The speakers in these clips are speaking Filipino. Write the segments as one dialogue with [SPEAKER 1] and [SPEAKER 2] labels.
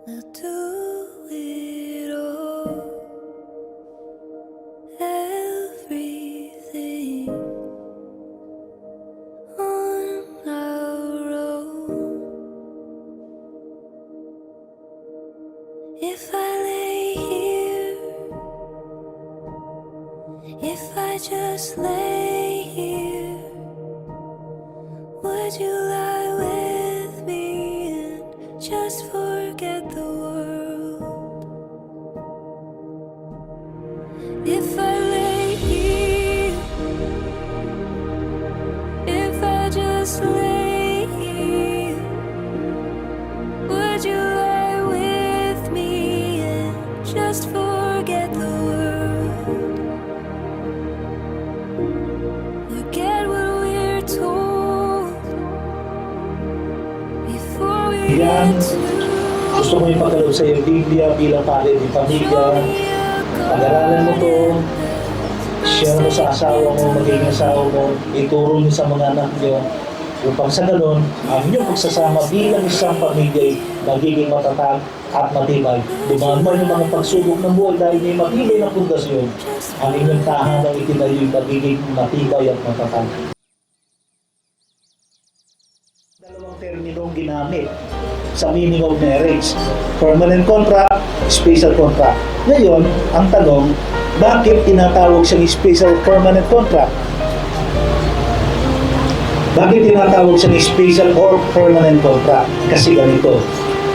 [SPEAKER 1] We'll do it all, everything on our own. If I lay here, if I just lay here, would you lie with me and just forget the world? If I lay here, if I just lay here, would you lie with me and just forget the world? Forget what we're told before we
[SPEAKER 2] Yan,
[SPEAKER 1] get to
[SPEAKER 2] gusto ko ipagkaloob sa iyo Biblia bilang pare ng pamilya. Pag-aralan mo to, share mo sa asawa mo, magiging asawa mo, ituro mo sa mga anak niyo, upang sa ganun, ang inyong pagsasama bilang isang pamilya ay magiging matatag at matibay. Dumaan mo yung mga pagsubok ng buhay dahil may matibay na pundasyon, ang inyong tahanang itinayo ay magiging matibay at matatag. Dalawang terminong ginamit sa meaning of marriage. Permanent contract, special contract. Ngayon, ang tanong, bakit tinatawag siyang special permanent contract? Bakit tinatawag siyang special or permanent contract? Kasi ganito,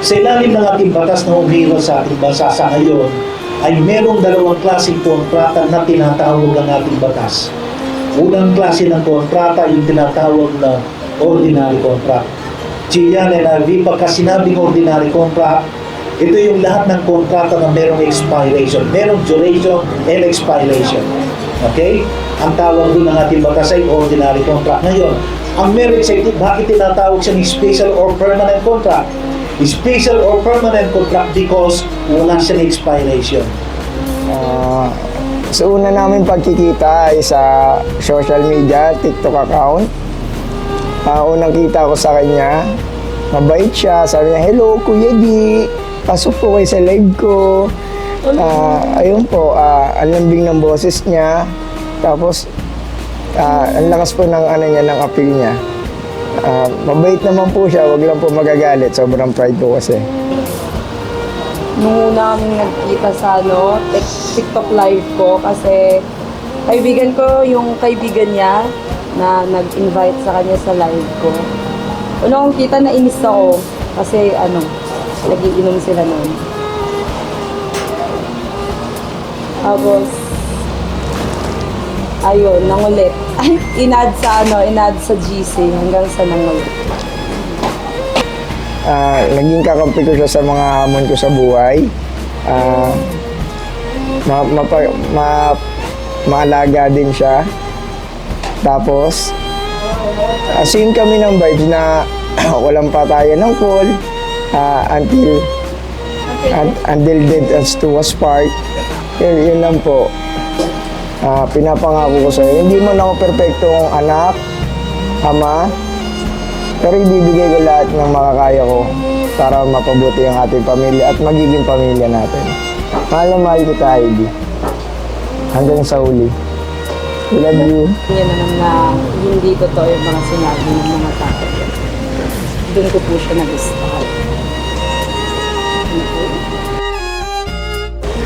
[SPEAKER 2] sa ilalim ng ating batas na umiro sa ating bansa sa ngayon, ay merong dalawang klaseng kontrata na tinatawag ang ating batas. Unang klase ng kontrata yung tinatawag na ordinary contract. Chilean NIV, pagka sinabing ordinary contract, ito yung lahat ng kontrata na merong expiration, merong duration and expiration. Okay? Ang tawag doon ng ating batas ay ordinary contract. Ngayon, ang marriage ay bakit tinatawag siyang special or permanent contract? Special or permanent contract because wala siyang expiration.
[SPEAKER 3] Sa una namin pagkikita ay sa social media, TikTok account. Unang kita ko sa kanya, mabait siya. Sabi niya, "Hello, Kuya Di. Pasok po kayo sa live ko." Ayun po, ang lambing ng boses niya. Tapos, ang lakas po ng, ng appeal niya. Mabait naman po siya, wag lang po magagalit. Sobrang pride po kasi.
[SPEAKER 4] Nung una kaming nagkita sa TikTok live ko kasi kaibigan ko yung kaibigan niya na nag-invite sa kanya sa live ko. Una kong kita, nainis ako kasi nagiinom sila noon. Tapos, ayun, nangulit. Inad sa GC hanggang sa nangulit.
[SPEAKER 3] Naging kakampi ko siya sa mga hamon ko sa buhay. Maalaga din siya. Tapos, asin kami ng vibes na walang patayan ng call until dead us two was part. Yun lang po. Pinapangako ko sa'yo, hindi man ako perfectong anak, ama, pero ibibigay ko lahat ng makakaya ko para mapabuti ang ating pamilya at magiging pamilya natin. Mahal na mahal kita, Heidi. Hanggang sa huli. I love you.
[SPEAKER 4] Yan naman na hindi totoo yung mga sinabi ng mga tao. Doon ko po siya nag-start.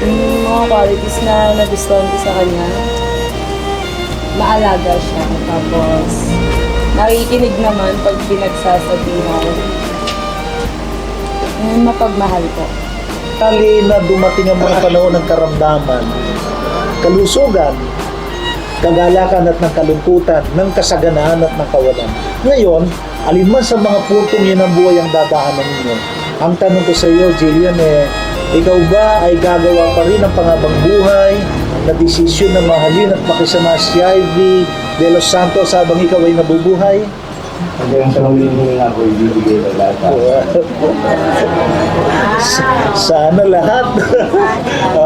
[SPEAKER 4] Yung mga qualities na nagustuhan ko sa kanya, maalaga siya. Tapos, nakikinig naman pag pinagsasabihan. Mapagmahal ko.
[SPEAKER 2] Tali na dumating ang mga panahon ng karamdaman, kalusugan, kagalakan at ng kalungkutan, ng kasaganaan at ng kawalan. Ngayon, alinman sa mga puntong yun ang buhay ang dadahanan ninyo. Ang tanong ko sa iyo, Jillian, ikaw ba ay gagawa pa rin ang panghabang buhay na desisyon na mahalin at makisama si Ivy de los Santos habang ikaw ay nabubuhay?
[SPEAKER 3] Hanggang sa huli nga ako ibibigay ko lahat.
[SPEAKER 2] Sana lahat.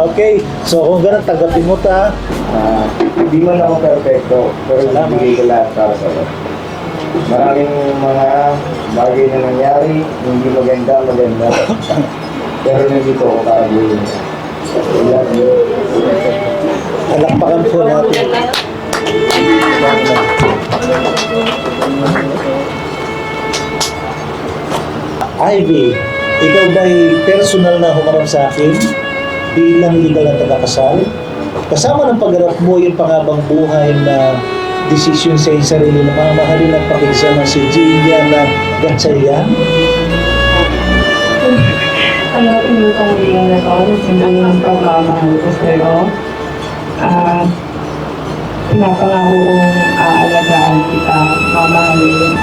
[SPEAKER 2] Okay, so kung ganun, tanggapin mo ta.
[SPEAKER 3] Hindi man ako perfecto, pero ibibigay ko lahat para sa iyo. Maraming mga bagay na nangyari, hindi maganda. Pero nandito ako kaabuhin.
[SPEAKER 2] Palakpakan po natin. Ivy, ikaw ba'y personal na humarap sa akin bilang legal na tagakasal? Kasama ng pagharap mo yung pangabang buhay na desisyon sa iyong sarili na mamahalin at pakinsama si Gia na Gatsayan?
[SPEAKER 4] Ano, pinutungin na to, simula ng pagmamahal ko sa'yo. Pinapangako kong aalagaan kita, mamahalin.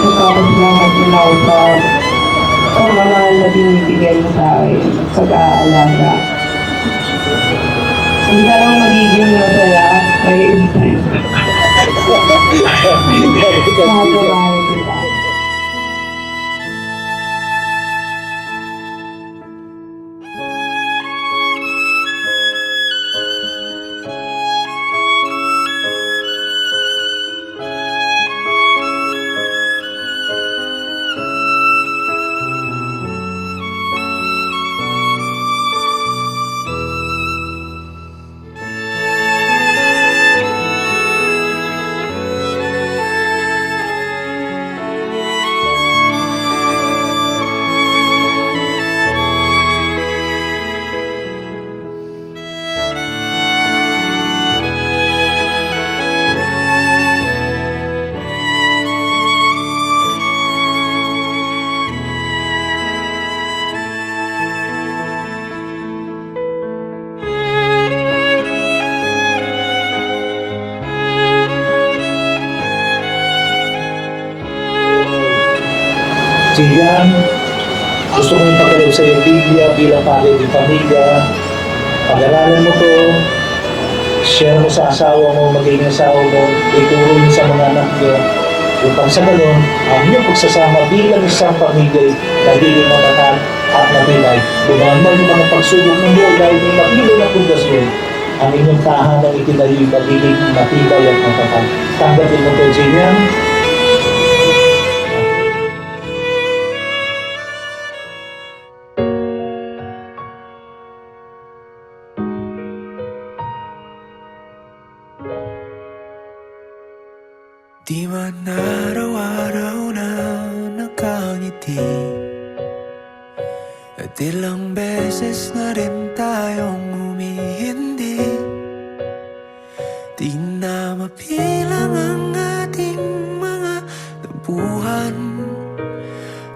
[SPEAKER 4] Nagpapasalamat din ako sa pagmamahal na binibigay mo sa akin, pag-aalaga. Hindi ka lang magiging masaya, may ibig. Mahal kita.
[SPEAKER 2] Gian, gusto kong ipagkaloob sa iyong Biblia bilang pare ng pamilya. Pag-aralan mo to, share mo sa asawa mo, magiging asawa mo, ituro mo sa mga anak nyo. Upang sa ganun, ang inyong pagsasama bilang isang pamilya nagiging matatag at natilay. Bumanman yung mga pagsubok ng buhay dahil may mapilay na pundasyon. Ang inyong tahanang itinayo'y magiging matibay at matatag. Tanggapin mo to, Gian.
[SPEAKER 5] Di man araw-araw na nakangiti, at ilang beses na rin tayong humihindi. Di na mapilang ang ating mga tampuhan,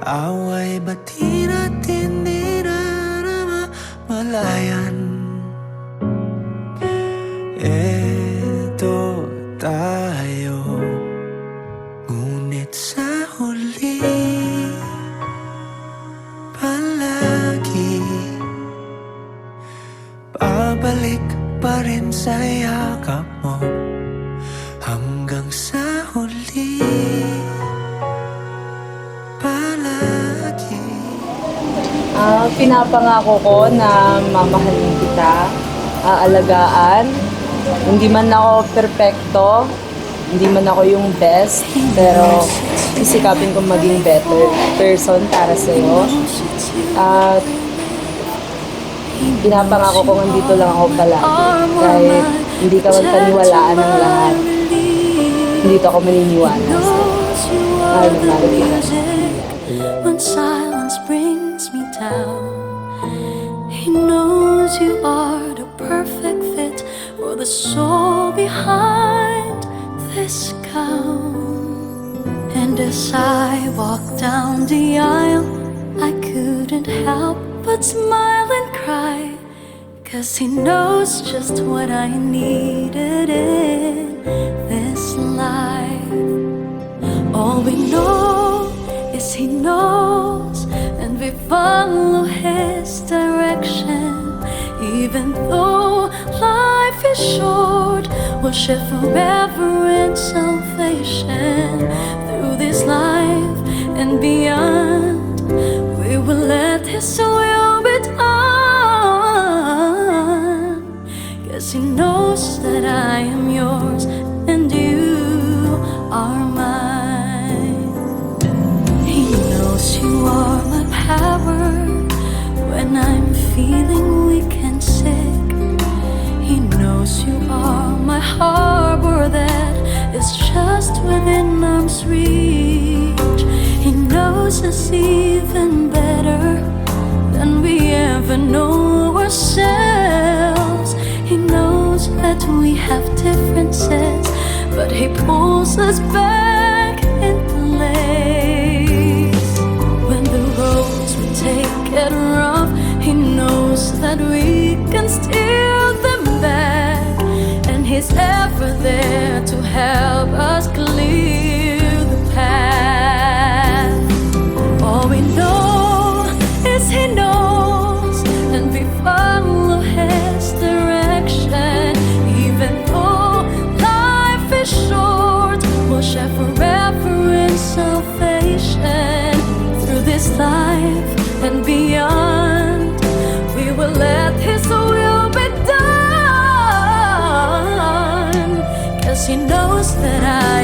[SPEAKER 5] away bati natin di na malayan. Eto tayo, ngunit sa huli palagi babalik pa rin sa yakap mo hanggang sa huli palagi.
[SPEAKER 4] Pinapangako ko na mamahalin kita, aalagaan. Hindi man ako perfecto, hindi man ako yung best, pero isikapin ko maging better person para sa'yo. At pinapangako ko nandito lang ako palagi. Kahit hindi ka magpaniwalaan ng lahat, dito ako maniniwala sa'yo. Mahal na mahal kita.
[SPEAKER 1] When silence brings me down, he knows you are the perfect fit for the soul behind this gown. And as I walked down the aisle, I couldn't help but smile and cry, 'cause he knows just what I needed in this life. All we know is he knows, and we follow his direction. Even though life is short, we'll share forever in salvation. Through this life and beyond, we will let his will be done. 'Cause he knows that I am yours and you are mine. my harbor that is just within arm's reach. He knows us even better than we ever know ourselves. He knows that we have differences, but he pulls us back in place. When the roads we take get rough, he knows that we can steer them back, and he's ever there to help us clear the path. All we know is he knows, and we follow his direction. Even though life is short, we'll share forever in salvation. Through this life and beyond, we will let his will be done. 'Cause he knows that I